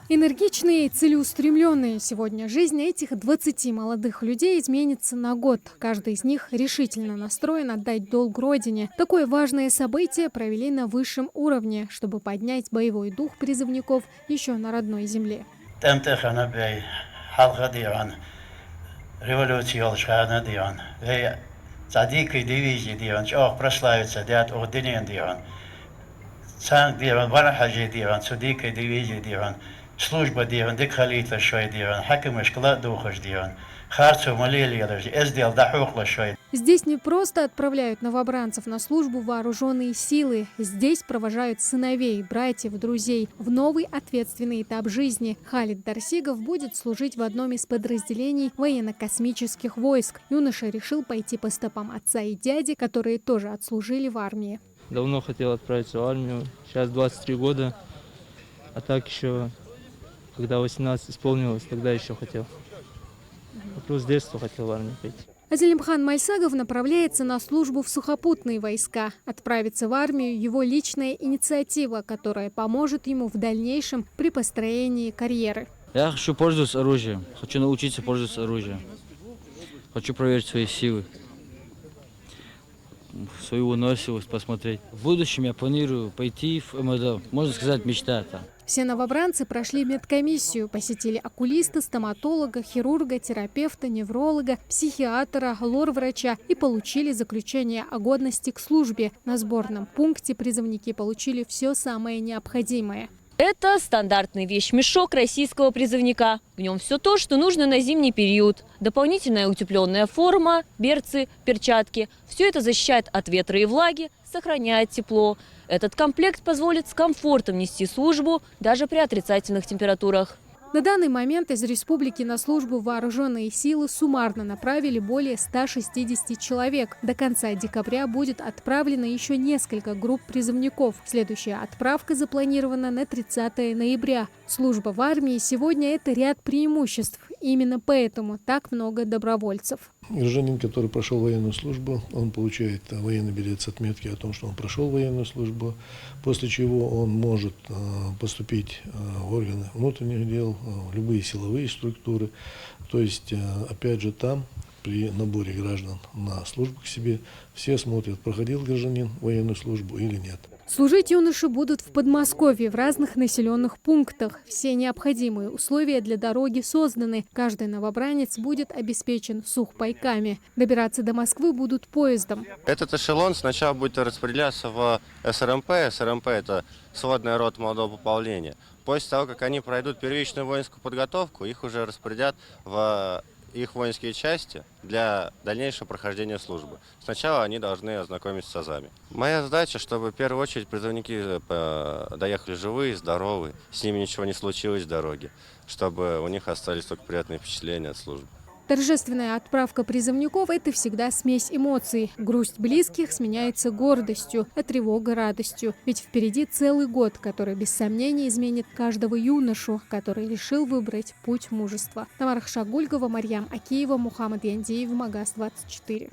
Энергичные и целеустремленные сегодня жизнь этих 20 молодых людей изменится на год. Каждый из них решительно настроен отдать долг родине. Такое важное событие провели на высшем уровне, чтобы поднять боевой дух призывников еще на родной земле. Служба диван, декалита шой диван, хакимыш кла духаш диван, харцу малели эсдел дахухла шой. Здесь не просто отправляют новобранцев на службу вооруженные силы. Здесь провожают сыновей, братьев, друзей в новый ответственный этап жизни. Халид Дарсигов будет служить в одном из подразделений военно-космических войск. Юноша решил пойти по стопам отца и дяди, которые тоже отслужили в армии. Давно хотел отправиться в армию, сейчас 23 года, а так еще... Когда 18 исполнилось, тогда еще хотел. Плюс с детства хотел в армию пойти. Азелимхан Мальсагов направляется на службу в сухопутные войска. Отправиться в армию – его личная инициатива, которая поможет ему в дальнейшем при построении карьеры. Я хочу пользоваться оружием, хочу научиться пользоваться оружием. Хочу проверить свои силы, свою выносливость посмотреть. В будущем я планирую пойти в МВД, можно сказать, мечта там. Все новобранцы прошли медкомиссию, посетили окулиста, стоматолога, хирурга, терапевта, невролога, психиатра, лор-врача и получили заключение о годности к службе. На сборном пункте призывники получили все самое необходимое. Это стандартный вещмешок российского призывника. В нем все то, что нужно на зимний период. Дополнительная утепленная форма, берцы, перчатки. Все это защищает от ветра и влаги, сохраняет тепло. Этот комплект позволит с комфортом нести службу даже при отрицательных температурах. На данный момент из республики на службу в вооруженные силы суммарно направили более 160 человек. До конца декабря будет отправлено еще несколько групп призывников. Следующая отправка запланирована на 30 ноября. Служба в армии сегодня – это ряд преимуществ. Именно поэтому так много добровольцев. Гражданин, который прошел военную службу, он получает военный билет с отметки о том, что он прошел военную службу, после чего он может поступить в органы внутренних дел, в любые силовые структуры. То есть, опять же, там при наборе граждан на службу к себе все смотрят, проходил гражданин военную службу или нет. Служить юноши будут в Подмосковье в разных населенных пунктах. Все необходимые условия для дороги созданы. Каждый новобранец будет обеспечен сухпайками. Добираться до Москвы будут поездом. Этот эшелон сначала будет распределяться в СРМП. СРМП – это сводная рота молодого пополнения. После того, как они пройдут первичную воинскую подготовку, их уже распределят в их воинские части для дальнейшего прохождения службы. Сначала они должны ознакомиться с азами. Моя задача, чтобы в первую очередь призывники доехали живые, здоровые, с ними ничего не случилось в дороге, чтобы у них остались только приятные впечатления от службы. Торжественная отправка призывников – это всегда смесь эмоций. Грусть близких сменяется гордостью, а тревога – радостью. Ведь впереди целый год, который без сомнения изменит каждого юношу, который решил выбрать путь мужества. Тамара Хшагульгова, Марьям Акиева, Мухаммад Яндиев, Магаз 24.